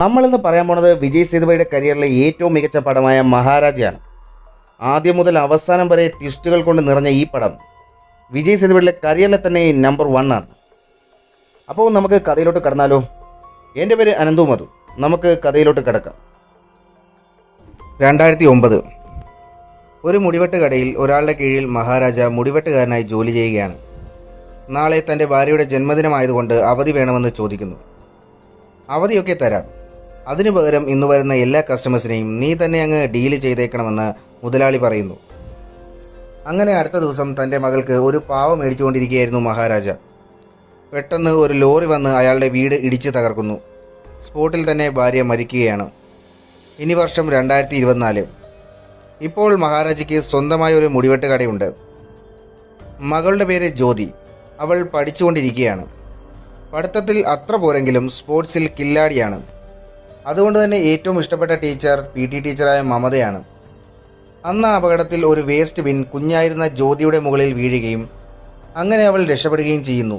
നമ്മളിന്ന് പറയാൻ പോണത് വിജയ് സേതുപതിയുടെ കരിയറിലെ ഏറ്റവും മികച്ച പടമായ മഹാരാജയാണ്. ആദ്യം മുതൽ അവസാനം വരെ ട്വിസ്റ്റുകൾ കൊണ്ട് നിറഞ്ഞ ഈ പടം വിജയ് സേതുപതിയുടെ കരിയറിലെ തന്നെ നമ്പർ 1 ആണ്. അപ്പോൾ നമുക്ക് കഥയിലോട്ട് കടന്നാലോ? എൻ്റെ പേര് അനന്തു മധു. നമുക്ക് കഥയിലോട്ട് കിടക്കാം. 2009 ഒരു മുടിവെട്ട് കടയിൽ ഒരാളുടെ കീഴിൽ മഹാരാജ മുടിവെട്ടുകാരനായി ജോലി ചെയ്യുകയാണ്. നാളെ തൻ്റെ ഭാര്യയുടെ ജന്മദിനമായതുകൊണ്ട് അവധി വേണമെന്ന് ചോദിക്കുന്നു. അവധിയൊക്കെ തരാം, അതിനു പകരം ഇന്ന് വരുന്ന എല്ലാ കസ്റ്റമേഴ്സിനെയും നീ തന്നെ അങ്ങ് ഡീല് ചെയ്തേക്കണമെന്ന് മുതലാളി പറയുന്നു. അങ്ങനെ അടുത്ത ദിവസം തൻ്റെ മകൾക്ക് ഒരു പാവ മേടിച്ചുകൊണ്ടിരിക്കുകയായിരുന്നു മഹാരാജ. പെട്ടെന്ന് ഒരു ലോറി വന്ന് അയാളുടെ വീട് ഇടിച്ച് തകർക്കുന്നു. സ്പോട്ടിൽ തന്നെ ഭാര്യ മരിക്കുകയാണ്. ഇനി വർഷം 2024. ഇപ്പോൾ മഹാരാജയ്ക്ക് സ്വന്തമായ ഒരു മുടിവെട്ട് കടയുണ്ട്. മകളുടെ പേര് ജ്യോതി. അവൾ പഠിച്ചുകൊണ്ടിരിക്കുകയാണ്. പഠിത്തത്തിൽ അത്ര പോരെങ്കിലും സ്പോർട്സിൽ കില്ലാടിയാണ്. അതുകൊണ്ട് തന്നെ ഏറ്റവും ഇഷ്ടപ്പെട്ട ടീച്ചർ PT ടീച്ചറായ മമതയാണ്. അന്ന് അപകടത്തിൽ ഒരു വേസ്റ്റ് ബിൻ കുഞ്ഞായിരുന്ന ജ്യോതിയുടെ മുകളിൽ വീഴുകയും അങ്ങനെ അവൾ രക്ഷപ്പെടുകയും ചെയ്യുന്നു.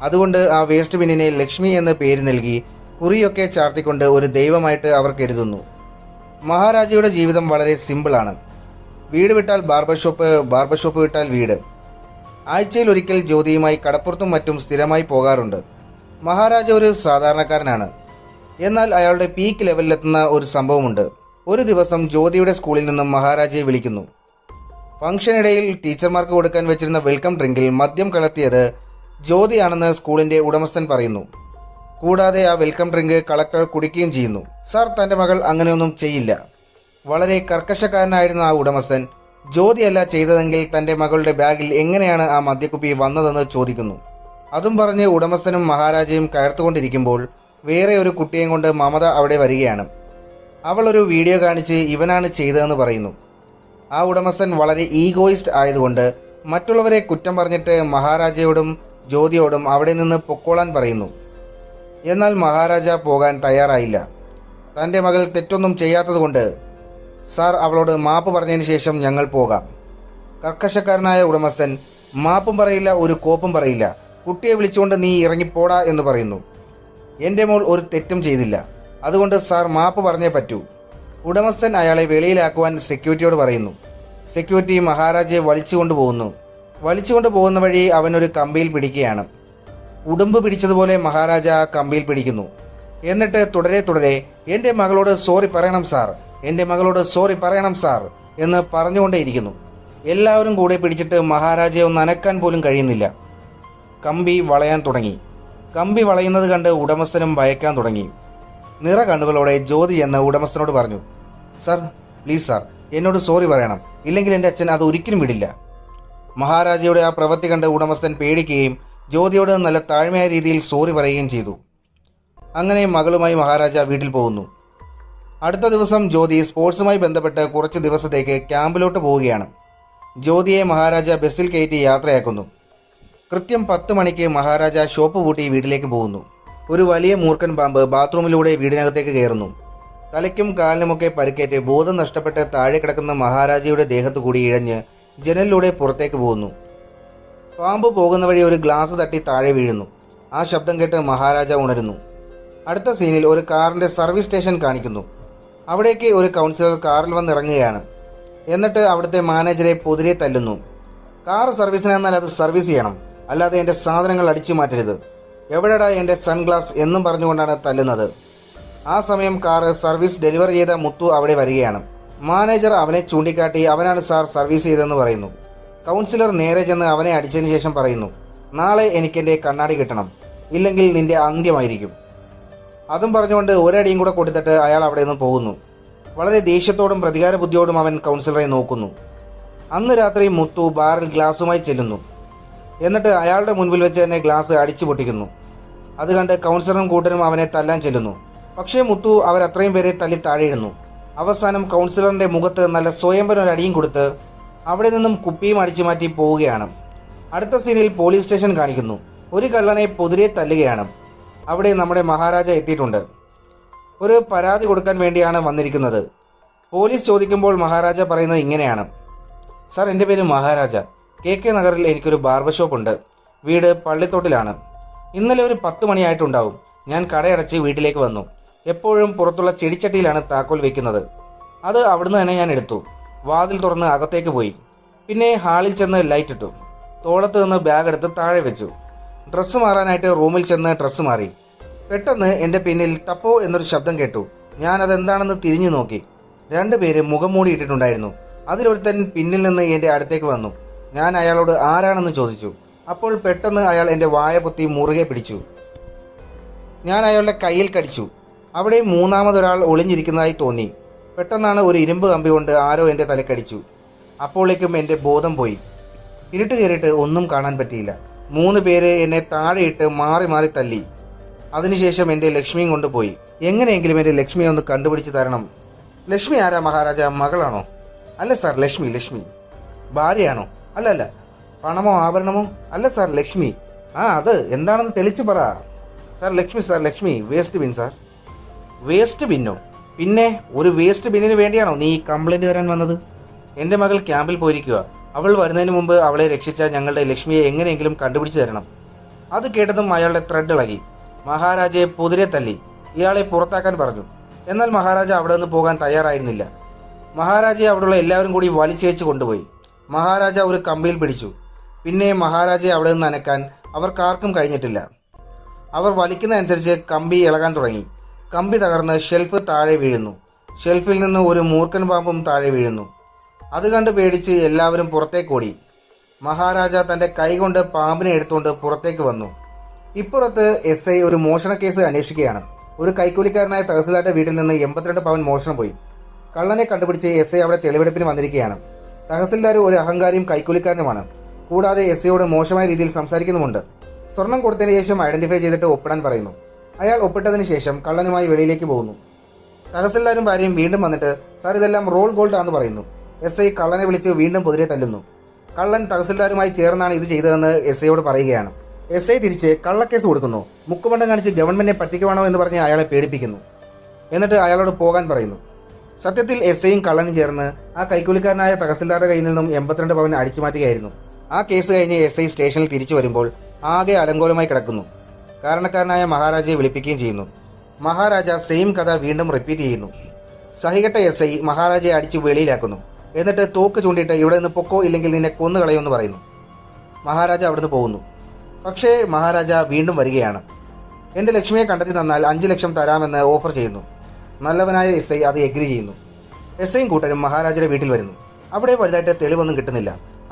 അതുകൊണ്ട് ആ വേസ്റ്റ് ബിന്നിനെ ലക്ഷ്മി എന്ന് പേര് നൽകി കുറിയൊക്കെ ചാർത്തിക്കൊണ്ട് ഒരു ദൈവമായിട്ട് അവർ കരുതുന്നു. മഹാരാജയുടെ ജീവിതം വളരെ സിമ്പിളാണ്. വീട് വിട്ടാൽ ബാർബർ ഷോപ്പ് വിട്ടാൽ വീട്. ആഴ്ചയിൽ ഒരിക്കൽ ജ്യോതിയുമായി കടപ്പുറത്തും മറ്റും സ്ഥിരമായി പോകാറുണ്ട്. മഹാരാജ ഒരു സാധാരണക്കാരനാണ്. എന്നാൽ അയാളുടെ പീക്ക് ലെവലിലെത്തുന്ന ഒരു സംഭവമുണ്ട്. ഒരു ദിവസം ജ്യോതിയുടെ സ്കൂളിൽ നിന്നും മഹാരാജയെ വിളിക്കുന്നു. ഫംഗ്ഷനിടയിൽ ടീച്ചർമാർക്ക് കൊടുക്കാൻ വെച്ചിരുന്ന വെൽക്കം ഡ്രിങ്കിൽ മദ്യം കലർത്തിയത് ജ്യോതിയാണെന്ന് സ്കൂളിൻ്റെ ഉടമസ്ഥൻ പറയുന്നു. കൂടാതെ ആ വെൽക്കം ഡ്രിങ്ക് കളക്ടർ കുടിക്കുകയും ചെയ്യുന്നു. സാർ, തൻ്റെ മകൾ അങ്ങനെയൊന്നും ചെയ്യില്ല. വളരെ കർക്കശക്കാരനായിരുന്ന ആ ഉടമസ്ഥൻ ജ്യോതിയല്ല ചെയ്തതെങ്കിൽ തൻ്റെ മകളുടെ ബാഗിൽ എങ്ങനെയാണ് ആ മദ്യക്കുപ്പി വന്നതെന്ന് ചോദിക്കുന്നു. അതും പറഞ്ഞ് ഉടമസ്ഥനും മഹാരാജയും കയർത്തുകൊണ്ടിരിക്കുമ്പോൾ വേറെ ഒരു കുട്ടിയെയും കൊണ്ട് മമത അവിടെ വരികയാണ്. അവൾ ഒരു വീഡിയോ കാണിച്ച് ഇവനാണ് ചെയ്തതെന്ന് പറയുന്നു. ആ ഉടമസ്ഥൻ വളരെ ഈഗോയിസ്റ്റ് ആയതുകൊണ്ട് മറ്റുള്ളവരെ കുറ്റം പറഞ്ഞിട്ട് മഹാരാജയോടും ജ്യോതിയോടും അവിടെ നിന്ന് പൊക്കോളാൻ പറയുന്നു. എന്നാൽ മഹാരാജ പോകാൻ തയ്യാറായില്ല. തൻ്റെ മകൾ തെറ്റൊന്നും ചെയ്യാത്തതുകൊണ്ട് സാർ, അവളോട് മാപ്പ് പറഞ്ഞതിന് ശേഷം ഞങ്ങൾ പോകാം. കർക്കശക്കാരനായ ഉടമസ്ഥൻ മാപ്പും പറയില്ല, ഒരു കോപ്പും പറയില്ല. കുട്ടിയെ വിളിച്ചുകൊണ്ട് നീ ഇറങ്ങിപ്പോടാ എന്ന് പറയുന്നു. എൻ്റെ മോൾ ഒരു തെറ്റും ചെയ്തില്ല, അതുകൊണ്ട് സാർ മാപ്പ് പറഞ്ഞേ പറ്റൂ. ഉടമസ്ഥൻ അയാളെ വെളിയിലാക്കുവാൻ സെക്യൂരിറ്റിയോട് പറയുന്നു. സെക്യൂരിറ്റി മഹാരാജയെ വലിച്ചുകൊണ്ട് പോകുന്ന വഴി അവനൊരു കമ്പിയിൽ പിടിക്കുകയാണ്. ഉടുമ്പ് പിടിച്ചതുപോലെ മഹാരാജ ആ കമ്പിയിൽ പിടിക്കുന്നു. എന്നിട്ട് തുടരെ എൻ്റെ മകളോട് സോറി പറയണം സാർ, എൻ്റെ മകളോട് സോറി പറയണം സാർ എന്ന് പറഞ്ഞുകൊണ്ടേയിരിക്കുന്നു. എല്ലാവരും കൂടെ പിടിച്ചിട്ട് മഹാരാജയെ ഒന്ന് അനക്കാൻ പോലും കഴിയുന്നില്ല. കമ്പി വളയാൻ തുടങ്ങി. കമ്പി വളയുന്നത് കണ്ട് ഉടമസ്ഥനും ഭയക്കാൻ തുടങ്ങി. നിറ കണ്ണുകളോടെ ജ്യോതി എന്ന ഉടമസ്ഥനോട് പറഞ്ഞു, സാർ, പ്ലീസ് സാർ, എന്നോട് സോറി പറയണം, ഇല്ലെങ്കിൽ എൻ്റെ അച്ഛൻ അത് ഒരിക്കലും വിടില്ല. മഹാരാജയുടെ ആ പ്രവൃത്തി കണ്ട് ഉടമസ്ഥൻ പേടിക്കുകയും ജ്യോതിയോട് നല്ല താഴ്മയായ രീതിയിൽ സോറി പറയുകയും ചെയ്തു. അങ്ങനെ മകളുമായി മഹാരാജ വീട്ടിൽ പോകുന്നു. അടുത്ത ദിവസം ജ്യോതി സ്പോർട്സുമായി ബന്ധപ്പെട്ട് കുറച്ച് ദിവസത്തേക്ക് ക്യാമ്പിലോട്ട് പോവുകയാണ്. ജ്യോതിയെ മഹാരാജ ബസ്സിൽ കയറ്റി യാത്രയാക്കുന്നു. കൃത്യം 10 മണിക്ക് മഹാരാജ ഷോപ്പ് പൂട്ടി വീട്ടിലേക്ക് പോകുന്നു. ഒരു വലിയ മൂർഖൻ പാമ്പ് ബാത്റൂമിലൂടെ വീടിനകത്തേക്ക് കയറുന്നു. തലയ്ക്കും കാലിനുമൊക്കെ പരിക്കേറ്റ് ബോധം നഷ്ടപ്പെട്ട് താഴെ കിടക്കുന്ന മഹാരാജയുടെ ദേഹത്തു കൂടി ഇഴഞ്ഞ് ജനലിലൂടെ പുറത്തേക്ക് പോകുന്നു. പാമ്പ് പോകുന്ന വഴി ഒരു ഗ്ലാസ് തട്ടി താഴെ വീഴുന്നു. ആ ശബ്ദം കേട്ട് മഹാരാജ ഉണരുന്നു. അടുത്ത സീനിൽ ഒരു കാറിൻ്റെ സർവീസ് സ്റ്റേഷൻ കാണിക്കുന്നു. അവിടേക്ക് ഒരു കൗൺസിലർ കാറിൽ വന്നിറങ്ങുകയാണ്. എന്നിട്ട് അവിടുത്തെ മാനേജരെ പൊതിരെ തല്ലുന്നു. കാർ സർവീസിനെന്നാൽ അത് സർവീസ് ചെയ്യണം, അല്ലാതെ എൻ്റെ സാധനങ്ങൾ അടിച്ചു മാറ്റരുത്. എവിടെടാ എൻ്റെ സൺഗ്ലാസ് എന്നും പറഞ്ഞുകൊണ്ടാണ് തല്ലുന്നത്. ആ സമയം കാർ സർവീസ് ഡെലിവർ ചെയ്ത മുത്തു അവിടെ വരികയാണ്. മാനേജർ അവനെ ചൂണ്ടിക്കാട്ടി അവനാണ് സാർ സർവീസ് ചെയ്തതെന്ന് പറയുന്നു. കൗൺസിലർ നേരെ ചെന്ന് അവനെ അടിച്ചതിന് ശേഷം പറയുന്നു, നാളെ എനിക്കെൻ്റെ കണ്ണാടി കിട്ടണം, ഇല്ലെങ്കിൽ നിന്റെ അന്ത്യമായിരിക്കും. അതും പറഞ്ഞുകൊണ്ട് ഒരടിയും കൂടെ കൊടുത്തിട്ട് അയാൾ അവിടെ നിന്ന് പോകുന്നു. വളരെ ദേഷ്യത്തോടും പ്രതികാര ബുദ്ധിയോടും അവൻ കൗൺസിലറെ നോക്കുന്നു. അന്ന് രാത്രി മുത്തു ബാറിൽ ഗ്ലാസുമായി ചെല്ലുന്നു. എന്നിട്ട് അയാളുടെ മുൻപിൽ വെച്ച് തന്നെ ഗ്ലാസ് അടിച്ചു പൊട്ടിക്കുന്നു. അത് കണ്ട് കൗൺസിലറും കൂട്ടരും അവനെ തല്ലാൻ ചെല്ലുന്നു. പക്ഷേ മുത്തു അവരത്രയും പേരെ തല്ലി താഴെയിടുന്നു. അവസാനം കൗൺസിലറിൻ്റെ മുഖത്ത് നല്ല സ്വയംഭരൊരടിയും കൊടുത്ത് അവിടെ നിന്നും കുപ്പിയും അടിച്ചു മാറ്റി പോവുകയാണ്. അടുത്ത സീനിൽ പോലീസ് സ്റ്റേഷൻ കാണിക്കുന്നു. ഒരു കള്ളനെ പൊതിരെ തല്ലുകയാണ്. അവിടെ നമ്മുടെ മഹാരാജ എത്തിയിട്ടുണ്ട്. ഒരു പരാതി കൊടുക്കാൻ വേണ്ടിയാണ് വന്നിരിക്കുന്നത്. പോലീസ് ചോദിക്കുമ്പോൾ മഹാരാജ പറയുന്നത് ഇങ്ങനെയാണ്, സാർ, എൻ്റെ പേര് മഹാരാജ. KK നഗറിൽ എനിക്കൊരു ബാർബർ ഷോപ്പ് ഉണ്ട്. വീട് പള്ളിത്തോട്ടിലാണ്. ഇന്നലെ ഒരു 10 മണിയായിട്ടുണ്ടാവും. ഞാൻ കടയടച്ച് വീട്ടിലേക്ക് വന്നു. എപ്പോഴും പുറത്തുള്ള ചെടിച്ചട്ടിയിലാണ് താക്കോൽ വെക്കുന്നത്. അത് അവിടുന്ന് തന്നെ ഞാൻ എടുത്തു. വാതിൽ തുറന്ന് അകത്തേക്ക് പോയി. പിന്നെ ഹാളിൽ ചെന്ന് ലൈറ്റ് ഇട്ടു. തോളത്ത് നിന്ന് ബാഗ് എടുത്ത് താഴെ വെച്ചു. ഡ്രസ്സ് മാറാനായിട്ട് റൂമിൽ ചെന്ന് ഡ്രസ്സ് മാറി. പെട്ടെന്ന് എൻ്റെ പിന്നിൽ ടപ്പോ എന്നൊരു ശബ്ദം കേട്ടു. ഞാൻ അതെന്താണെന്ന് തിരിഞ്ഞു നോക്കി. 2 പേര് മുഖം മൂടിയിട്ടിട്ടുണ്ടായിരുന്നു. അതിലൊരുത്തൻ പിന്നിൽ നിന്ന് എൻ്റെ അടുത്തേക്ക് വന്നു. ഞാൻ അയാളോട് ആരാണെന്ന് ചോദിച്ചു. അപ്പോൾ പെട്ടെന്ന് അയാൾ എൻ്റെ വായ പൊത്തി മുറുകെ പിടിച്ചു. ഞാൻ അയാളുടെ കയ്യിൽ കടിച്ചു. അവിടെ മൂന്നാമതൊരാൾ ഒളിഞ്ഞിരിക്കുന്നതായി തോന്നി. പെട്ടെന്നാണ് ഒരു ഇരുമ്പ് കമ്പി കൊണ്ട് ആരോ എൻ്റെ തലക്കടിച്ചു. അപ്പോഴേക്കും എൻ്റെ ബോധം പോയി. ഇരുട്ട് കയറിയിട്ട് ഒന്നും കാണാൻ പറ്റിയില്ല. 3 പേര് എന്നെ താഴെയിട്ട് മാറി മാറി തല്ലി. അതിനുശേഷം എൻ്റെ ലക്ഷ്മിയും കൊണ്ടുപോയി. എങ്ങനെയെങ്കിലും എൻ്റെ ലക്ഷ്മിയെ ഒന്ന് കണ്ടുപിടിച്ച് തരണം. ലക്ഷ്മി ആരാ മഹാരാജ? മകളാണോ? അല്ല സാർ, ലക്ഷ്മി. ഭാര്യയാണോ? അല്ല. പണമോ ആഭരണമോ? അല്ല സാർ, ലക്ഷ്മി. അത് എന്താണെന്ന് തെളിച്ച് പറ. Sir Lakshmi. Waste bin sir. Waste ബിന്നോ? പിന്നെ ഒരു വേസ്റ്റ് ബിന്നിന് വേണ്ടിയാണോ നീ കംപ്ലൈന്റ് തരാൻ വന്നത്? എൻ്റെ മകൾ ക്യാമ്പിൽ പോയിരിക്കുക. അവൾ വരുന്നതിന് മുമ്പ് അവളെ രക്ഷിച്ച ഞങ്ങളുടെ ലക്ഷ്മിയെ എങ്ങനെയെങ്കിലും കണ്ടുപിടിച്ച് തരണം. അത് കേട്ടതും അയാളുടെ ത്രെഡ് ഇളകി. മഹാരാജയെ പൊതിരെ തല്ലി. ഇയാളെ പുറത്താക്കാൻ പറഞ്ഞു. എന്നാൽ മഹാരാജ അവിടെ നിന്ന് പോകാൻ തയ്യാറായിരുന്നില്ല. മഹാരാജയെ അവിടെയുള്ള എല്ലാവരും കൂടി വലിച്ചേച്ച് കൊണ്ടുപോയി. മഹാരാജ ഒരു കമ്പിയിൽ പിടിച്ചു. പിന്നെ മഹാരാജയെ അവിടെ നിന്ന് അനക്കാൻ അവർക്കാർക്കും കഴിഞ്ഞിട്ടില്ല. അവർ വലിക്കുന്നതനുസരിച്ച് കമ്പി ഇളകാൻ തുടങ്ങി. കമ്പി തകർന്ന് ഷെൽഫ് താഴെ വീഴുന്നു. ഷെൽഫിൽ നിന്ന് ഒരു മൂർഖൻ പാമ്പും താഴെ വീഴുന്നു. അത് കണ്ട് പേടിച്ച് എല്ലാവരും പുറത്തേക്കോടി. മഹാരാജ തൻ്റെ കൈകൊണ്ട് പാമ്പിനെ എടുത്തുകൊണ്ട് പുറത്തേക്ക് വന്നു. ഇപ്പുറത്ത് SI ഒരു മോഷണ കേസ് അന്വേഷിക്കുകയാണ്. ഒരു കൈക്കൂലിക്കാരനായ തഹസിൽദാരുടെ വീട്ടിൽ നിന്ന് 82 പവൻ മോഷണം പോയി. കള്ളനെ കണ്ടുപിടിച്ച് SI അവിടെ തെളിവെടുപ്പിന് വന്നിരിക്കുകയാണ്. തഹസിൽദാർ ഒരു അഹങ്കാരിയും കൈക്കൂലിക്കാരനുമാണ്. കൂടാതെ SIയോട് മോശമായ രീതിയിൽ സംസാരിക്കുന്നുമുണ്ട്. സ്വർണം കൊടുത്തതിന് ശേഷം ഐഡന്റിഫൈ ചെയ്തിട്ട് ഒപ്പിടാൻ പറയുന്നു. അയാൾ ഒപ്പിട്ടതിന് ശേഷം കള്ളനുമായി വെളിയിലേക്ക് പോകുന്നു. തഹസിൽദാരും ഭാര്യയും വീണ്ടും വന്നിട്ട് സാർ ഇതെല്ലാം റോൾ ഗോൾഡ് ആണെന്ന് പറയുന്നു. SI കള്ളനെ വിളിച്ച് വീണ്ടും പൊതിരെ തല്ലുന്നു. കള്ളൻ തഹസിൽദാരുമായി ചേർന്നാണ് ഇത് ചെയ്തതെന്ന് SIയോട് പറയുകയാണ്. SI തിരിച്ച് കള്ളക്കേസ് കൊടുക്കുന്നു. മുക്കുമണ്ടം കാണിച്ച് ഗവൺമെന്റിനെ പറ്റിക്കുവാണോ എന്ന് പറഞ്ഞ് അയാളെ പേടിപ്പിക്കുന്നു. എന്നിട്ട് അയാളോട് പോകാൻ പറയുന്നു. സത്യത്തിൽ SIയും കള്ളനും ചേർന്ന് ആ കൈക്കൂലിക്കാരനായ തഹസിൽദാരുടെ കയ്യിൽ നിന്നും 82 പവൻ അടിച്ചു മാറ്റുകയായിരുന്നു. ആ കേസ് കഴിഞ്ഞ് SI സ്റ്റേഷനിൽ തിരിച്ചു വരുമ്പോൾ ആകെ അലങ്കോലമായി കിടക്കുന്നു. കാരണക്കാരനായ മഹാരാജയെ വിളിപ്പിക്കുകയും ചെയ്യുന്നു. മഹാരാജ സെയിം കഥ വീണ്ടും റിപ്പീറ്റ് ചെയ്യുന്നു. സഹികെട്ട SI മഹാരാജയെ അടിച്ച് വെളിയിലാക്കുന്നു. എന്നിട്ട് തോക്ക് ചൂണ്ടിയിട്ട് ഇവിടെ നിന്ന് പൊക്കോ, ഇല്ലെങ്കിൽ നിന്നെ കൊന്നുകളയുമെന്ന് പറയുന്നു. മഹാരാജ അവിടുന്ന് പോകുന്നു. പക്ഷേ മഹാരാജ വീണ്ടും വരികയാണ്. എൻ്റെ ലക്ഷ്മിയെ കണ്ടെത്തി തന്നാൽ 5 ലക്ഷം തരാമെന്ന് ഓഫർ ചെയ്യുന്നു. നല്ലവനായ SI അത് എഗ്രി ചെയ്യുന്നു. SIയും കൂട്ടരും മഹാരാജയുടെ വീട്ടിൽ വരുന്നു. അവിടെ വലുതായിട്ട് തെളിവൊന്നും കിട്ടുന്നില്ല.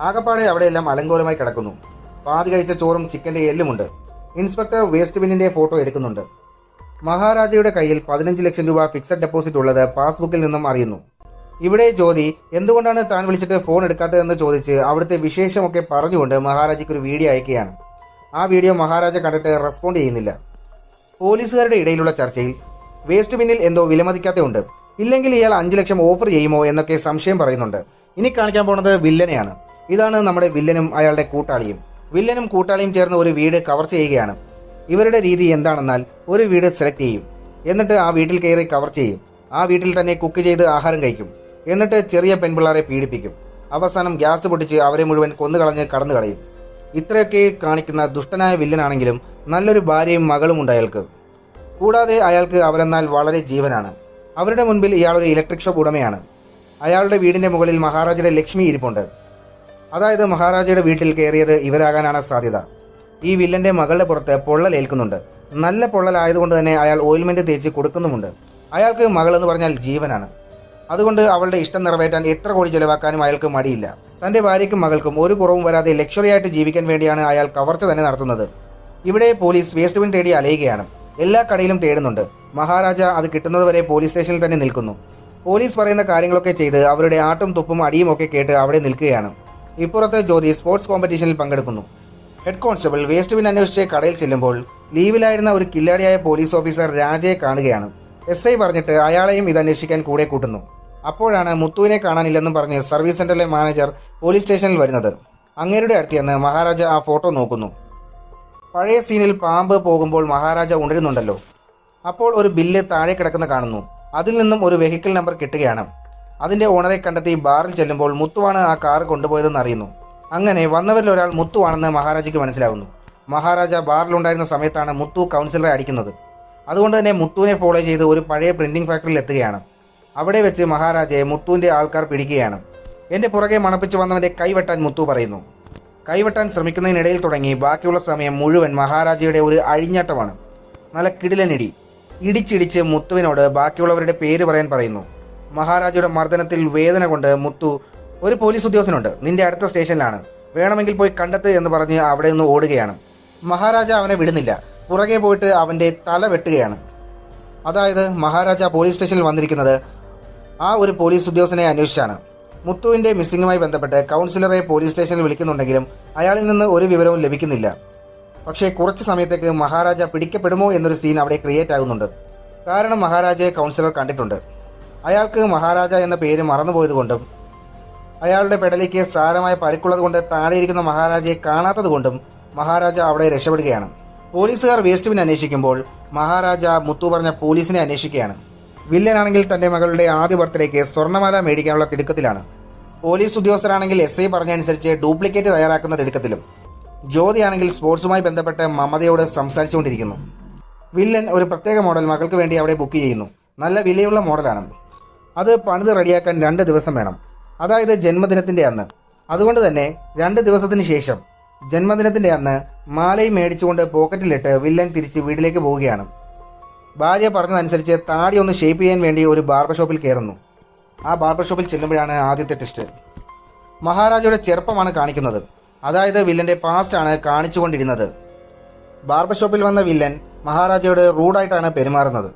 ആകപ്പാടെ അവിടെയെല്ലാം അലങ്കോലമായി കിടക്കുന്നു. പാതി കഴിച്ച ചോറും ചിക്കൻ്റെ എല്ലുമുണ്ട്. ഇൻസ്പെക്ടർ വേസ്റ്റ് ബിന്നിൻ്റെ ഫോട്ടോ എടുക്കുന്നുണ്ട്. മഹാരാജയുടെ കയ്യിൽ 15 ലക്ഷം രൂപ ഫിക്സഡ് ഡെപ്പോസിറ്റ് ഉള്ളത് പാസ്ബുക്കിൽ നിന്നും അറിയുന്നു. ഇവിടെ ജ്യോതി എന്തുകൊണ്ടാണ് താൻ വിളിച്ചിട്ട് ഫോൺ എടുക്കാത്തതെന്ന് ചോദിച്ച് അവിടുത്തെ വിശേഷമൊക്കെ പറഞ്ഞുകൊണ്ട് മഹാരാജയ്ക്ക് ഒരു വീഡിയോ അയക്കുകയാണ്. ആ വീഡിയോ മഹാരാജ കണ്ടിട്ട് റെസ്പോണ്ട് ചെയ്യുന്നില്ല. പോലീസുകാരുടെ ഇടയിലുള്ള ചർച്ചയിൽ വേസ്റ്റ് ബിന്നിൽ എന്തോ വിലമതിക്കാത്തതുണ്ട്, ഇല്ലെങ്കിൽ ഇയാൾ 5 ലക്ഷം ഓഫർ ചെയ്യുമോ എന്നൊക്കെ സംശയം പറയുന്നുണ്ട്. ഇനി കാണിക്കാൻ പോണത് വില്ലനെയാണ്. ഇതാണ് നമ്മുടെ വില്ലനും അയാളുടെ കൂട്ടാളിയും. വില്ലനും കൂട്ടാളിയും ചേർന്ന് ഒരു വീട് കവർ ചെയ്യുകയാണ്. ഇവരുടെ രീതി എന്താണെന്നാൽ ഒരു വീട് സെലക്ട് ചെയ്യും, എന്നിട്ട് ആ വീട്ടിൽ കയറി കവർ ചെയ്യും. ആ വീട്ടിൽ തന്നെ കുക്ക് ചെയ്ത് ആഹാരം കഴിക്കും. എന്നിട്ട് ചെറിയ പെൺപിള്ളാരെ പീഡിപ്പിക്കും. അവസാനം ഗ്യാസ് പൊട്ടിച്ച് അവരെ മുഴുവൻ കൊന്നുകളഞ്ഞ് കടന്നു കളയും. ഇത്രയൊക്കെ കാണിക്കുന്ന ദുഷ്ടനായ വില്ലനാണെങ്കിലും നല്ലൊരു ഭാര്യയും മകളും ഉണ്ട് അയാൾക്ക്. കൂടാതെ അയാൾക്ക് അവരെന്നാൽ വളരെ ജീവനാണ്. അവരുടെ മുൻപിൽ ഇയാളൊരു ഇലക്ട്രിക് ഷോപ്പ് ഉടമയാണ്. അയാളുടെ വീടിൻ്റെ മുകളിൽ മഹാരാജയുടെ ലക്ഷ്മി ഇരിപ്പുണ്ട്. അതായത് മഹാരാജയുടെ വീട്ടിൽ കയറിയത് ഇവരാകാനാണ് സാധ്യത. ഈ വില്ലന്റെ മകളുടെ പുറത്ത് പൊള്ളലേൽക്കുന്നുണ്ട്. നല്ല പൊള്ളലായതുകൊണ്ട് തന്നെ അയാൾ ഓയിൽമെന്റ് തേച്ച് കൊടുക്കുന്നുമുണ്ട്. അയാൾക്ക് മകളെന്ന് പറഞ്ഞാൽ ജീവനാണ്. അതുകൊണ്ട് അവളുടെ ഇഷ്ടം നിറവേറ്റാൻ എത്ര കോടി ചെലവാക്കാനും അയാൾക്ക് മടിയില്ല. തന്റെ ഭാര്യയ്ക്കും മകൾക്കും ഒരു കുറവും വരാതെ ലക്ഷറിയായിട്ട് ജീവിക്കാൻ വേണ്ടിയാണ് അയാൾ കവർച്ച തന്നെ നടത്തുന്നത്. ഇവിടെ പോലീസ് വേസ്റ്റ് ബിൻ തേടി അലയുകയാണ്. എല്ലാ കടയിലും തേടുന്നുണ്ട്. മഹാരാജ അത് കിട്ടുന്നതുവരെ പോലീസ് സ്റ്റേഷനിൽ തന്നെ നിൽക്കുന്നു. പോലീസ് പറയുന്ന കാര്യങ്ങളൊക്കെ ചെയ്ത് അവരുടെ ആട്ടും തുപ്പും അടിയും ഒക്കെ കേട്ട് അവിടെ നിൽക്കുകയാണ്. ഇപ്പുറത്ത് ജ്യോതി സ്പോർട്സ് കോമ്പറ്റീഷനിൽ പങ്കെടുക്കുന്നു. ഹെഡ് കോൺസ്റ്റബിൾ വേസ്റ്റ് ബിൻ അന്വേഷിച്ച് കടയിൽ ചെല്ലുമ്പോൾ ലീവിലായിരുന്ന ഒരു കില്ലാടിയായ പോലീസ് ഓഫീസർ രാജയെ കാണുകയാണ്. SI പറഞ്ഞിട്ട് അയാളെയും ഇത് അന്വേഷിക്കാൻ കൂടെ കൂട്ടുന്നു. അപ്പോഴാണ് മുത്തുവിനെ കാണാനില്ലെന്നും പറഞ്ഞ് സർവീസ് സെന്ററിലെ മാനേജർ പോലീസ് സ്റ്റേഷനിൽ വരുന്നത്. അങ്ങേരുടെ അടുത്തിയെന്ന് മഹാരാജ ആ ഫോട്ടോ നോക്കുന്നു. പഴയ സീനിൽ പാമ്പ് പോകുമ്പോൾ മഹാരാജ ഉണരുന്നുണ്ടല്ലോ. അപ്പോൾ ഒരു ബില്ല് താഴെ കിടക്കുന്ന കാണുന്നു. അതിൽ നിന്നും ഒരു വെഹിക്കിൾ നമ്പർ കിട്ടുകയാണ്. അതിന്റെ ഓണറെ കണ്ടെത്തി ബാറിൽ ചെല്ലുമ്പോൾ മുത്തുവാണ് ആ കാർ കൊണ്ടുപോയതെന്ന് അറിയുന്നു. അങ്ങനെ വന്നവരിൽ ഒരാൾ മുത്തുവാണെന്ന് മഹാരാജയ്ക്ക് മനസ്സിലാവുന്നു. മഹാരാജ ബാറിലുണ്ടായിരുന്ന സമയത്താണ് മുത്തു കൗൺസിലറെ അടിക്കുന്നത്. അതുകൊണ്ട് തന്നെ മുത്തുവിനെ ഫോളോ ചെയ്ത് ഒരു പഴയ പ്രിന്റിംഗ് ഫാക്ടറിയിൽ എത്തുകയാണ്. അവിടെ വെച്ച് മഹാരാജയെ മുത്തുവിന്റെ ആൾക്കാർ പിടിക്കുകയാണ്. എന്റെ പുറകെ മണപ്പിച്ചു വന്നവന്റെ കൈവെട്ടാൻ മുത്തു പറയുന്നു. കൈവെട്ടാൻ ശ്രമിക്കുന്നതിനിടയിൽ തുടങ്ങി ബാക്കിയുള്ള സമയം മുഴുവൻ മഹാരാജയുടെ ഒരു അഴിഞ്ഞാട്ടമാണ്. നല്ല കിടിലനിടി. ഇടിച്ചിടിച്ച് മുത്തുവിനോട് ബാക്കിയുള്ളവരുടെ പേര് പറയാൻ പറയുന്നു. മഹാരാജയുടെ മർദ്ദനത്തിൽ വേദന കൊണ്ട് മുത്തു, ഒരു പോലീസ് ഉദ്യോഗസ്ഥനുണ്ട്, നിന്റെ അടുത്ത സ്റ്റേഷനിലാണ്, വേണമെങ്കിൽ പോയി കണ്ടെത്ത് എന്ന് പറഞ്ഞ് അവിടെ നിന്ന് ഓടുകയാണ്. മഹാരാജ അവനെ വിടുന്നില്ല. പുറകെ പോയിട്ട് അവന്റെ തല വെട്ടുകയാണ്. അതായത് മഹാരാജ പോലീസ് സ്റ്റേഷനിൽ വന്നിരിക്കുന്നത് ആ ഒരു പോലീസ് ഉദ്യോഗസ്ഥനെ അന്വേഷിച്ചാണ്. മുത്തുവിന്റെ മിസ്സിംഗുമായി ബന്ധപ്പെട്ട് കൗൺസിലറെ പോലീസ് സ്റ്റേഷനിൽ വിളിക്കുന്നുണ്ടെങ്കിലും അയാളിൽ നിന്ന് ഒരു വിവരവും ലഭിക്കുന്നില്ല. പക്ഷേ കുറച്ച് സമയത്തേക്ക് മഹാരാജ പിടിക്കപ്പെടുമോ എന്നൊരു സീൻ അവിടെ ക്രിയേറ്റ് ആകുന്നുണ്ട്. കാരണം മഹാരാജയെ കൗൺസിലർ കണ്ടിട്ടുണ്ട്. അയാൾക്ക് മഹാരാജ എന്ന പേര് മറന്നുപോയതുകൊണ്ടും അയാളുടെ പെടലിക്ക് സാരമായ പരിക്കുള്ളത് കൊണ്ട് താഴെയിരിക്കുന്ന മഹാരാജയെ കാണാത്തത് കൊണ്ടും മഹാരാജ അവിടെ രക്ഷപ്പെടുകയാണ്. പോലീസുകാർ വേസ്റ്റ് ബിൻ അന്വേഷിക്കുമ്പോൾ മഹാരാജ മുത്തു പറഞ്ഞ പോലീസിനെ അന്വേഷിക്കുകയാണ്. വില്ലനാണെങ്കിൽ തന്റെ മകളുടെ ആദ്യ ബർത്ത്ഡേക്ക് സ്വർണ്ണമാല മേടിക്കാനുള്ള തിടുക്കത്തിലാണ്. പോലീസ് ഉദ്യോഗസ്ഥരാണെങ്കിൽ SI പറഞ്ഞനുസരിച്ച് ഡ്യൂപ്ലിക്കേറ്റ് തയ്യാറാക്കുന്ന തിടുക്കത്തിലും. ജ്യോതിയാണെങ്കിൽ സ്പോർട്സുമായി ബന്ധപ്പെട്ട് മമതയോട് സംസാരിച്ചുകൊണ്ടിരിക്കുന്നു. വില്ലൻ ഒരു പ്രത്യേക മോഡൽ മകൾക്ക് വേണ്ടി അവിടെ ബുക്ക് ചെയ്യുന്നു. നല്ല വിലയുള്ള മോഡലാണ്. അത് പണിത് റെഡിയാക്കാൻ 2 ദിവസം വേണം, അതായത് ജന്മദിനത്തിന്റെ അന്ന്. അതുകൊണ്ട് തന്നെ 2 ദിവസത്തിന് ശേഷം ജന്മദിനത്തിന്റെ അന്ന് മാലയും മേടിച്ചുകൊണ്ട് പോക്കറ്റിലിട്ട് വില്ലൻ തിരിച്ച് വീട്ടിലേക്ക് പോവുകയാണ്. ഭാര്യ പറഞ്ഞതനുസരിച്ച് താടി ഒന്ന് ഷേപ്പ് ചെയ്യാൻ വേണ്ടി ഒരു ബാർബർ ഷോപ്പിൽ കയറുന്നു. ആ ബാർബർ ഷോപ്പിൽ ചെല്ലുമ്പോഴാണ് ആദ്യത്തെ ടെസ്റ്റ്. മഹാരാജയുടെ ചെറുപ്പമാണ് കാണിക്കുന്നത്, അതായത് വില്ലന്റെ പാസ്റ്റ് ആണ് കാണിച്ചുകൊണ്ടിരുന്നത്. ബാർബർ ഷോപ്പിൽ വന്ന വില്ലൻ മഹാരാജയോട് റൂഡായിട്ടാണ് പെരുമാറുന്നത്.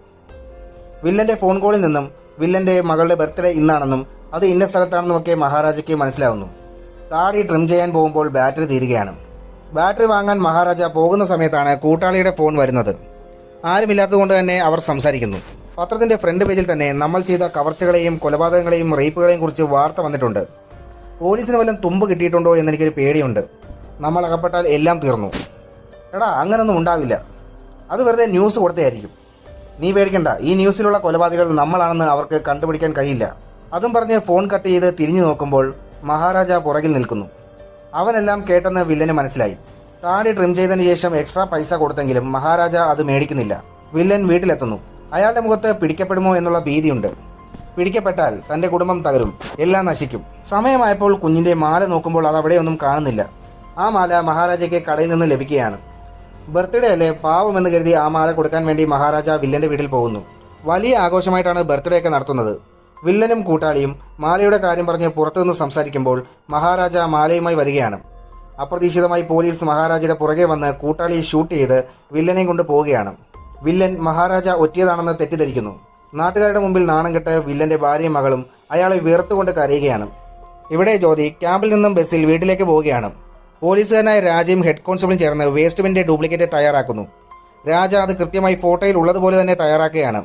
വില്ലന്റെ ഫോൺ കോളിൽ നിന്നും വില്ലന്റെ മകളുടെ ബർത്ത്ഡേ ഇന്നാണെന്നും അത് ഇന്ന സ്ഥലത്താണെന്നുമൊക്കെ മഹാരാജയ്ക്ക് മനസ്സിലാവുന്നു. താടി ട്രിം ചെയ്യാൻ പോകുമ്പോൾ ബാറ്ററി തീരുകയാണ്. ബാറ്ററി വാങ്ങാൻ മഹാരാജ പോകുന്ന സമയത്താണ് കൂട്ടാളിയുടെ ഫോൺ വരുന്നത്. ആരുമില്ലാത്തതുകൊണ്ട് തന്നെ അവർ സംസാരിക്കുന്നു. പത്രത്തിന്റെ ഫ്രണ്ട് പേജിൽ തന്നെ നമ്മൾ ചെയ്ത കവർച്ചകളെയും കൊലപാതകങ്ങളെയും റേപ്പുകളെയും കുറിച്ച് വാർത്ത വന്നിട്ടുണ്ട്. പോലീസിന് വല്ലതും തുമ്പ് കിട്ടിയിട്ടുണ്ടോ എന്നെനിക്കൊരു പേടിയുണ്ട്. നമ്മൾ അകപ്പെട്ടാൽ എല്ലാം തീർന്നു. എടാ, അങ്ങനൊന്നും ഉണ്ടാവില്ല, അത് വെറുതെ ന്യൂസ് കൊടുത്തതായിരിക്കും. നീ പേടിക്കണ്ട, ഈ ന്യൂസിലുള്ള കൊലപാതകൾ നമ്മളാണെന്ന് അവർക്ക് കണ്ടുപിടിക്കാൻ കഴിയില്ല. അതും പറഞ്ഞ് ഫോൺ കട്ട് ചെയ്ത് തിരിഞ്ഞു നോക്കുമ്പോൾ മഹാരാജ പുറകിൽ നിൽക്കുന്നു. അവനെല്ലാം കേട്ടെന്ന് വില്ലന് മനസ്സിലായി. താടി ട്രിം ചെയ്തതിന് ശേഷം എക്സ്ട്രാ പൈസ കൊടുത്തെങ്കിലും മഹാരാജ അത് മേടിക്കുന്നില്ല. വില്ലൻ വീട്ടിലെത്തുന്നു. അയാളുടെ മുഖത്ത് പിടിക്കപ്പെടുമോ എന്നുള്ള ഭീതിയുണ്ട്. പിടിക്കപ്പെട്ടാൽ തന്റെ കുടുംബം തകരും, എല്ലാം നശിക്കും. സമയമായപ്പോൾ കുഞ്ഞിന്റെ മാല നോക്കുമ്പോൾ അത് അവിടെയൊന്നും കാണുന്നില്ല. ആ മാല മഹാരാജയ്ക്ക് കടയിൽ നിന്ന് ലഭിക്കുകയാണ്. ബർത്ത്ഡേ അല്ലേ, പാവമെന്ന് കരുതി ആ മാല കൊടുക്കാൻ വേണ്ടി മഹാരാജ വില്ലന്റെ വീട്ടിൽ പോകുന്നു. വലിയ ആഘോഷമായിട്ടാണ് ബർത്ത്ഡേ ഒക്കെ നടത്തുന്നത്. വില്ലനും കൂട്ടാളിയും മാലയുടെ കാര്യം പറഞ്ഞ് പുറത്തുനിന്ന് സംസാരിക്കുമ്പോൾ മഹാരാജ മാലയുമായി വരികയാണ്. അപ്രതീക്ഷിതമായി പോലീസ് മഹാരാജയുടെ പുറകെ വന്ന് കൂട്ടാളിയെ ഷൂട്ട് ചെയ്ത് വില്ലനെയും കൊണ്ട് പോവുകയാണ്. വില്ലൻ മഹാരാജ ഒറ്റിയതാണെന്ന് തെറ്റിദ്ധരിക്കുന്നു. നാട്ടുകാരുടെ മുമ്പിൽ നാണം കെട്ട് വില്ലന്റെ ഭാര്യയും മകളും അയാളെ വീർത്തുകൊണ്ട് കരയുകയാണ്. ഇവിടെ ജ്യോതി ക്യാമ്പിൽ നിന്നും ബസ്സിൽ വീട്ടിലേക്ക് പോവുകയാണ്. പോലീസുകാരനായ രാജയും ഹെഡ് കോൺസ്റ്റബിളും ചേർന്ന് വേസ്റ്റ് ബിന്റെ ഡ്യൂപ്ലിക്കേറ്റ് തയ്യാറാക്കുന്നു. രാജ അത് കൃത്യമായി ഫോട്ടോയിൽ ഉള്ളതുപോലെ തന്നെ തയ്യാറാക്കുകയാണ്.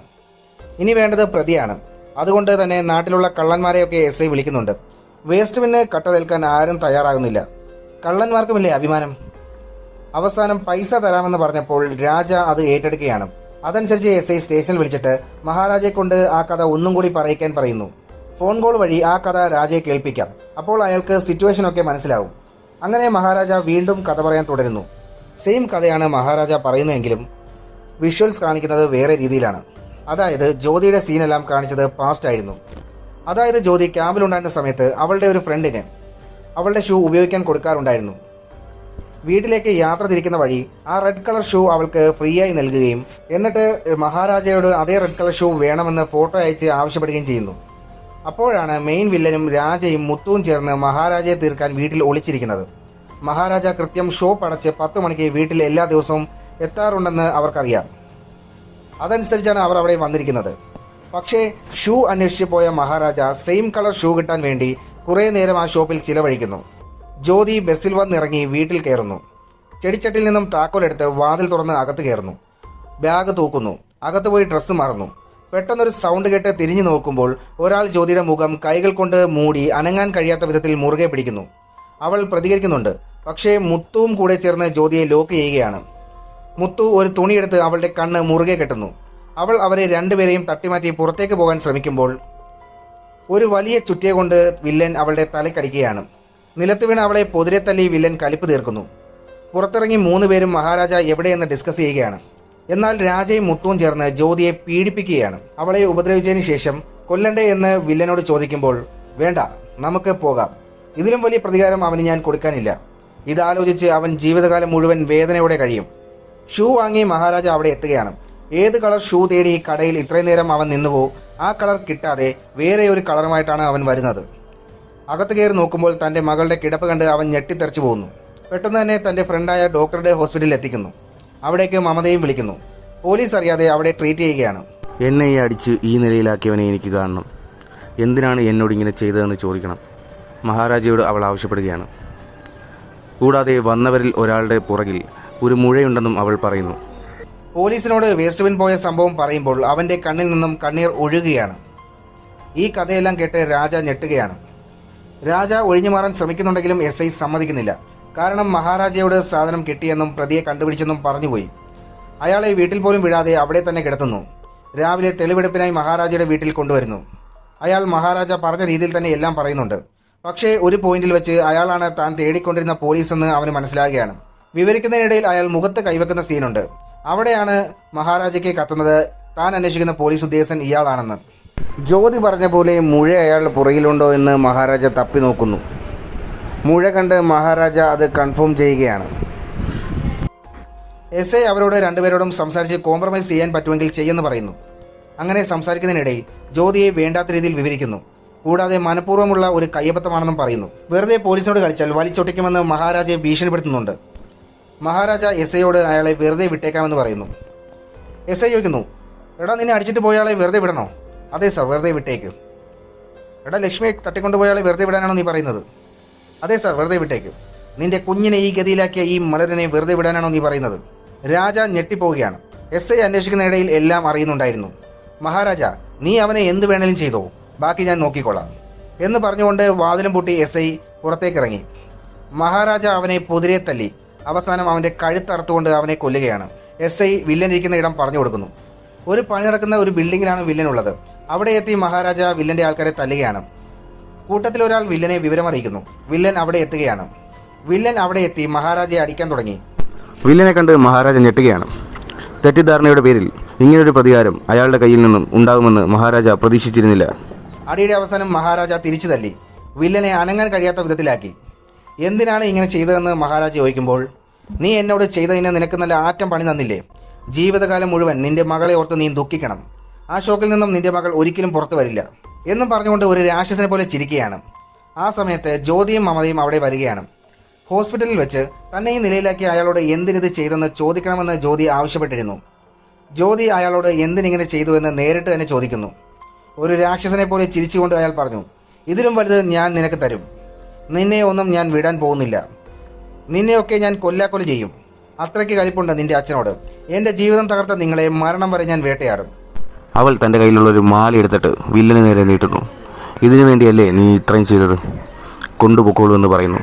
ഇനി വേണ്ടത് പ്രതിയാണ്. അതുകൊണ്ട് തന്നെ നാട്ടിലുള്ള കള്ളന്മാരെയൊക്കെ SI വിളിക്കുന്നുണ്ട്. വേസ്റ്റ് ബിന്ന് കട്ടതേൽക്കാൻ ആരും തയ്യാറാകുന്നില്ല. കള്ളന്മാർക്കുമില്ലേ അഭിമാനം. അവസാനം പൈസ തരാമെന്ന് പറഞ്ഞപ്പോൾ രാജ അത് ഏറ്റെടുക്കുകയാണ്. അതനുസരിച്ച് SI സ്റ്റേഷനിൽ വിളിച്ചിട്ട് മഹാരാജയെ കൊണ്ട് ആ കഥ ഒന്നും കൂടി പറയിക്കാൻ പറയുന്നു. ഫോൺ കോൾ വഴി ആ കഥ രാജയെ കേൾപ്പിക്കാം. അപ്പോൾ അയാൾക്ക് സിറ്റുവേഷനൊക്കെ മനസ്സിലാവും. അങ്ങനെ മഹാരാജ വീണ്ടും കഥ പറയാൻ തുടരുന്നു. സെയിം കഥയാണ് മഹാരാജ പറയുന്നതെങ്കിലും വിഷ്വൽസ് കാണിക്കുന്നത് വേറെ രീതിയിലാണ്. അതായത് ജ്യോതിയുടെ സീനെല്ലാം കാണിച്ചത് പാസ്റ്റ് ആയിരുന്നു. അതായത് ജ്യോതി ക്യാമ്പിലുണ്ടായിരുന്ന സമയത്ത് അവളുടെ ഒരു ഫ്രണ്ടിന് അവളുടെ ഷൂ ഉപയോഗിക്കാൻ കൊടുക്കാറുണ്ടായിരുന്നു. വീട്ടിലേക്ക് യാത്ര തിരിക്കുന്ന വഴി ആ റെഡ് കളർ ഷൂ അവൾക്ക് ഫ്രീ ആയി നൽകുകയും എന്നിട്ട് മഹാരാജയോട് അതേ റെഡ് കളർ ഷൂ വേണമെന്ന് ഫോട്ടോ അയച്ച് ആവശ്യപ്പെടുകയും ചെയ്യുന്നു. അപ്പോഴാണ് മെയിൻ വില്ലനും രാജയും മുത്തുവും ചേർന്ന് മഹാരാജയെ തീർക്കാൻ വീട്ടിൽ ഒളിച്ചിരിക്കുന്നത്. മഹാരാജ കൃത്യം ഷോപ്പ് അടച്ച് 10 മണിക്ക് വീട്ടിൽ എല്ലാ ദിവസവും എത്താറുണ്ടെന്ന് അവർക്കറിയാം. അതനുസരിച്ചാണ് അവർ അവിടെ വന്നിരിക്കുന്നത്. പക്ഷേ ഷൂ അന്വേഷിച്ച് പോയ മഹാരാജ സെയിം കളർ ഷൂ കിട്ടാൻ വേണ്ടി കുറേ നേരം ആ ഷോപ്പിൽ ചിലവഴിക്കുന്നു. ജ്യോതി ബസ്സിൽ വന്നിറങ്ങി വീട്ടിൽ കയറുന്നു. ചെടിച്ചട്ടിൽ നിന്നും താക്കോലെടുത്ത് വാതിൽ തുറന്ന് അകത്ത് കയറുന്നു. ബാഗ് തൂക്കുന്നു. അകത്ത് പോയി ഡ്രസ്സ് മാറുന്നു. പെട്ടെന്നൊരു സൗണ്ട് കേട്ട് തിരിഞ്ഞു നോക്കുമ്പോൾ ഒരാൾ ജ്യോതിയുടെ മുഖം കൈകൾ കൊണ്ട് മൂടി അനങ്ങാൻ കഴിയാത്ത വിധത്തിൽ മുറുകെ പിടിക്കുന്നു. അവൾ പ്രതികരിക്കുന്നുണ്ട്. പക്ഷേ മുത്തുവും കൂടെ ചേർന്ന് ജ്യോതിയെ ലോക്ക് ചെയ്യുകയാണ്. മുത്തു ഒരു തുണിയെടുത്ത് അവളുടെ കണ്ണ് മുറുകെ കെട്ടുന്നു. അവൾ അവരെ രണ്ടുപേരെയും തട്ടിമാറ്റി പുറത്തേക്ക് പോകാൻ ശ്രമിക്കുമ്പോൾ ഒരു വലിയ ചുറ്റിയ കൊണ്ട് വില്ലൻ അവളുടെ തലക്കടിക്കുകയാണ്. നിലത്ത് വീണ് അവളെ പൊതിരെ തല്ലി വില്ലൻ കലിപ്പ് തീർക്കുന്നു. പുറത്തിറങ്ങി 3 പേരും മഹാരാജ എവിടെയെന്ന് ഡിസ്കസ് ചെയ്യുകയാണ്. എന്നാൽ രാജയും മുത്തുവും ചേർന്ന് ജ്യോതിയെ പീഡിപ്പിക്കുകയാണ്. അവളെ ഉപദ്രവിച്ചതിന് ശേഷം കൊല്ലണ്ടേ എന്ന് വില്ലനോട് ചോദിക്കുമ്പോൾ, വേണ്ട, നമുക്ക് പോകാം, ഇതിലും വലിയ പ്രതികാരം അവന് ഞാൻ കൊടുക്കാനില്ല. ഇതാലോചിച്ച് അവൻ ജീവിതകാലം മുഴുവൻ വേദനയോടെ കഴിയും. ഷൂ വാങ്ങി മഹാരാജ അവിടെ എത്തുകയാണ്. ഏത് കളർ ഷൂ തേടി കടയിൽ ഇത്രയും നേരം അവൻ നിന്നുവോ ആ കളർ കിട്ടാതെ വേറെ ഒരു കളറുമായിട്ടാണ് അവൻ വരുന്നത്. അകത്ത് കയറി നോക്കുമ്പോൾ തന്റെ മകളുടെ കിടപ്പ് കണ്ട് അവൻ ഞെട്ടിത്തെറിച്ചു പോകുന്നു. പെട്ടെന്ന് തന്നെ തന്റെ ഫ്രണ്ടായ ഡോക്ടറുടെ ഹോസ്പിറ്റലിൽ എത്തിക്കുന്നു. അവിടേക്ക് മമതയും വിളിക്കുന്നു. പോലീസ് അറിയാതെ അവിടെ ട്രീറ്റ് ചെയ്യുകയാണ്. എന്നെ ഈ അടിച്ച് ഈ നിലയിലാക്കിയവനെ എനിക്ക് കാണണം. എന്തിനാണ് എന്നോട് ഇങ്ങനെ ചെയ്തതെന്ന് ചോദിക്കണം. മഹാരാജയോട് അവൾ ആവശ്യപ്പെടുകയാണ്. കൂടാതെ വന്നവരിൽ ഒരാളുടെ പുറകിൽ ഒരു മുഴയുണ്ടെന്നും അവൾ പറയുന്നു. പോലീസിനോട് വേസ്റ്റ് ബിൻ പോയ സംഭവം പറയുമ്പോൾ അവന്റെ കണ്ണിൽ നിന്നും കണ്ണീർ ഒഴുകുകയാണ്. ഈ കഥയെല്ലാം കേട്ട് രാജ ഞെട്ടുകയാണ്. രാജ ഒഴിഞ്ഞു മാറാൻ ശ്രമിക്കുന്നുണ്ടെങ്കിലും SI സമ്മതിക്കുന്നില്ല. കാരണം മഹാരാജയോട് സാധനം കിട്ടിയെന്നും പ്രതിയെ കണ്ടുപിടിച്ചെന്നും പറഞ്ഞുപോയി. അയാളെ വീട്ടിൽ പോലും വിടാതെ അവിടെ തന്നെ കിടത്തുന്നു. രാവിലെ തെളിവെടുപ്പിനായി മഹാരാജയുടെ വീട്ടിൽ കൊണ്ടുവരുന്നു. അയാൾ മഹാരാജ പറഞ്ഞ രീതിയിൽ തന്നെ എല്ലാം പറയുന്നുണ്ട്. പക്ഷേ ഒരു പോയിന്റിൽ വെച്ച് അയാളാണ് താൻ തേടിക്കൊണ്ടിരുന്ന പോലീസ് എന്ന് അവന് മനസ്സിലാകുകയാണ്. വിവരിക്കുന്നതിനിടയിൽ അയാൾ മുഖത്ത് കൈവെക്കുന്ന സീനുണ്ട്. അവിടെയാണ് മഹാരാജയ്ക്ക് കത്തുന്നത് താൻ അന്വേഷിക്കുന്ന പോലീസ് ഉദ്യോഗസ്ഥൻ ഇയാളാണെന്ന്. ജ്യോതി പറഞ്ഞ പോലെ മുഴ അയാളുടെ പുറകിലുണ്ടോ എന്ന് മഹാരാജ തപ്പി നോക്കുന്നു. മുഴ കണ്ട് മഹാരാജ അത് കൺഫേം ചെയ്യുകയാണ്. SI അവരോട് രണ്ടുപേരോടും സംസാരിച്ച് കോംപ്രമൈസ് ചെയ്യാൻ പറ്റുമെങ്കിൽ ചെയ്യുമെന്ന് പറയുന്നു. അങ്ങനെ സംസാരിക്കുന്നതിനിടയിൽ ജ്യോതിയെ വേണ്ടാത്ത രീതിയിൽ വിവരിക്കുന്നു. കൂടാതെ മനഃപൂർവ്വമുള്ള ഒരു കയ്യബദ്ധമാണെന്നും പറയുന്നു. വെറുതെ പോലീസിനോട് കളിച്ചാൽ വലിച്ചൊട്ടിക്കുമെന്ന് മഹാരാജയെ ഭീഷണിപ്പെടുത്തുന്നുണ്ട്. മഹാരാജ SIയോട് അയാളെ വെറുതെ വിട്ടേക്കാമെന്ന് പറയുന്നു. SI ചോദിക്കുന്നു, എടാ നിന്നെ അടിച്ചിട്ട് പോയാളെ വെറുതെ വിടണോ? അതെ സർ, വെറുതെ വിട്ടേക്ക്. എടാ ലക്ഷ്മിയെ തട്ടിക്കൊണ്ടുപോയാളെ വെറുതെ വിടാനാണോ നീ പറയുന്നത്? അതെ സർ, വെറുതെ വിട്ടേക്ക്. നിന്റെ കുഞ്ഞിനെ ഈ ഗതിയിലാക്കിയ ഈ മലരനെ വെറുതെ വിടാനാണോ നീ പറയുന്നത്? രാജ ഞെട്ടിപ്പോവുകയാണ്. SI അന്വേഷിക്കുന്നതിനിടയിൽ എല്ലാം അറിയുന്നുണ്ടായിരുന്നു. മഹാരാജ, നീ അവനെ എന്ത് വേണേലും ചെയ്തോ, ബാക്കി ഞാൻ നോക്കിക്കൊള്ളാം എന്ന് പറഞ്ഞുകൊണ്ട് വാതിലും പൂട്ടി SI പുറത്തേക്കിറങ്ങി. മഹാരാജ അവനെ പൊതിരെ തല്ലി അവസാനം അവന്റെ കഴുത്തറുത്തുകൊണ്ട് അവനെ കൊല്ലുകയാണ്. SI വില്ലൻ ഇരിക്കുന്ന ഇടം പറഞ്ഞു കൊടുക്കുന്നു. ഒരു പണി നടക്കുന്ന ഒരു ബിൽഡിങ്ങിലാണ് വില്ലൻ ഉള്ളത്. അവിടെ എത്തി മഹാരാജ വില്ലന്റെ ആൾക്കാരെ തല്ലുകയാണ്. കൂട്ടത്തിൽ ഒരാൾ വില്ലനെ വിവരമറിയിക്കുന്നു. വില്ലൻ അവിടെ എത്തുകയാണ്. വില്ലൻ അവിടെ എത്തി മഹാരാജയെ അടിക്കാൻ തുടങ്ങി. വില്ലനെ കണ്ട് മഹാരാജ ഞെട്ടുകയാണ്. തെറ്റിദ്ധാരണയുടെ പേരിൽ ഇങ്ങനൊരു പ്രതികാരം അയാളുടെ കയ്യിൽ നിന്നും ഉണ്ടാകുമെന്ന് മഹാരാജ പ്രതീക്ഷിച്ചിരുന്നില്ല. അടിയുടെ അവസാനം മഹാരാജ തിരിച്ചു തല്ലി വില്ലനെ അനങ്ങാൻ കഴിയാത്ത വിധത്തിലാക്കി. എന്തിനാണ് ഇങ്ങനെ ചെയ്തതെന്ന് മഹാരാജ ചോദിക്കുമ്പോൾ, നീ എന്നോട് ചെയ്തതിന് നിനക്ക് നല്ല ആറ്റം പണി തന്നില്ലേ? ജീവിതകാലം മുഴുവൻ നിന്റെ മകളെ ഓർത്ത് നീ ദുഃഖിക്കണം. ആ ഷോക്കിൽ നിന്നും നിന്റെ മകൾ ഒരിക്കലും പുറത്തു വരില്ല എന്നും പറഞ്ഞുകൊണ്ട് ഒരു രാക്ഷസനെ പോലെ ചിരിക്കുകയാണ്. ആ സമയത്ത് ജ്യോതിയും മമതയും അവിടെ വരികയാണ്. ഹോസ്പിറ്റലിൽ വെച്ച് തന്നെ ഈ നിലയിലാക്കി അയാളോട് എന്തിനിത് ചെയ്തെന്ന് ചോദിക്കണമെന്ന് ജ്യോതി ആവശ്യപ്പെട്ടിരുന്നു. ജ്യോതി അയാളോട് എന്തിനിങ്ങനെ ചെയ്തു എന്ന് നേരിട്ട് തന്നെ ചോദിക്കുന്നു. ഒരു രാക്ഷസനെ പോലെ ചിരിച്ചുകൊണ്ട് അയാൾ പറഞ്ഞു, ഇതിലും വലുത് ഞാൻ നിനക്ക് തരും. നിന്നെ ഒന്നും ഞാൻ വിടാൻ പോകുന്നില്ല. നിന്നെയൊക്കെ ഞാൻ കൊല്ലാക്കൊല ചെയ്യും. അത്രയ്ക്ക് കലിപ്പുണ്ട് നിന്റെ അച്ഛനോട്. എന്റെ ജീവിതം തകർത്ത നിങ്ങളെ മരണം വരെ ഞാൻ വേട്ടയാടും. അവൾ തൻ്റെ കയ്യിലുള്ള ഒരു മാല എടുത്തിട്ട് വില്ലന് നേരെ നീട്ടുന്നു. ഇതിനു വേണ്ടിയല്ലേ നീ ഇത്രയും ചെയ്തത്? കൊണ്ടുപോക്കോളൂ എന്ന് പറയുന്നു.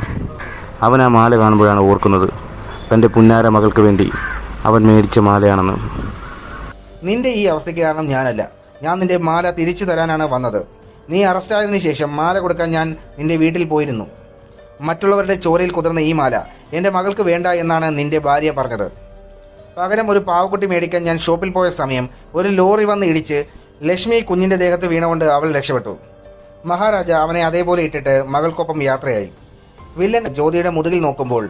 അവൻ ആ മാല കാണുമ്പോഴാണ് ഓർക്കുന്നത് തൻ്റെ പുന്നാര മകൾക്ക് വേണ്ടി അവൻ മേടിച്ച മാലയാണെന്ന്. നിന്റെ ഈ അവസ്ഥയ്ക്ക് കാരണം ഞാനല്ല. ഞാൻ നിന്റെ മാല തിരിച്ചു തരാനാണ് വന്നത്. നീ അറസ്റ്റായതിനു ശേഷം മാല കൊടുക്കാൻ ഞാൻ നിന്റെ വീട്ടിൽ പോയിരുന്നു. മറ്റുള്ളവരുടെ ചോരയിൽ കുതിർന്ന ഈ മാല എൻ്റെ മകൾക്ക് വേണ്ട എന്നാണ് നിന്റെ ഭാര്യ പറഞ്ഞത്. പകരം ഒരു പാവക്കുട്ടി മേടിക്കാൻ ഞാൻ ഷോപ്പിൽ പോയ സമയം ഒരു ലോറി വന്ന് ഇടിച്ച് ലക്ഷ്മി കുഞ്ഞിൻ്റെ ദേഹത്ത് വീണുകൊണ്ട് അവൾ രക്ഷപ്പെട്ടു. മഹാരാജ അവനെ അതേപോലെ ഇട്ടിട്ട് മകൾക്കൊപ്പം യാത്രയായി. വില്ലൻ ജ്യോതിയുടെ മുതുകിൽ നോക്കുമ്പോൾ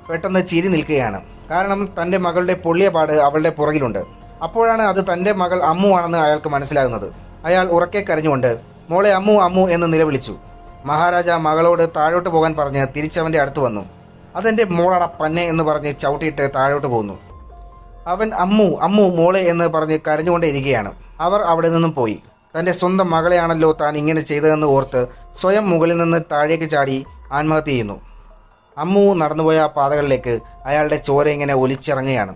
പെട്ടെന്ന് ചിരി നിൽക്കുകയാണ്. കാരണം തൻ്റെ മകളുടെ പൊള്ളിയ പാട് അവളുടെ പുറകിലുണ്ട്. അപ്പോഴാണ് അത് തൻ്റെ മകൾ അമ്മു ആണെന്ന് അയാൾക്ക് മനസ്സിലാകുന്നത്. അയാൾ ഉറക്കെ കരഞ്ഞുകൊണ്ട് മോളെ അമ്മു അമ്മു എന്ന് നിലവിളിച്ചു. മഹാരാജ മകളോട് താഴോട്ട് പോകാൻ പറഞ്ഞ് തിരിച്ചവൻ്റെ അടുത്ത് വന്നു. അതെൻ്റെ മോളട പന്നെ എന്ന് പറഞ്ഞ് ചവിട്ടിയിട്ട് താഴോട്ട് പോകുന്നു. അവൻ അമ്മു അമ്മു മോളെ എന്ന് പറഞ്ഞ് കരഞ്ഞുകൊണ്ടേയിരിക്കുകയാണ്. അവർ അവിടെ നിന്നും പോയി. തൻ്റെ സ്വന്തം മകളെയാണല്ലോ താൻ ഇങ്ങനെ ചെയ്തതെന്ന് ഓർത്ത് സ്വയം മുകളിൽ നിന്ന് താഴേക്ക് ചാടി ആത്മഹത്യ ചെയ്യുന്നു. അമ്മു നടന്നുപോയ ആ പാതകളിലേക്ക് അയാളുടെ ചോര ഇങ്ങനെ ഒലിച്ചിറങ്ങുകയാണ്.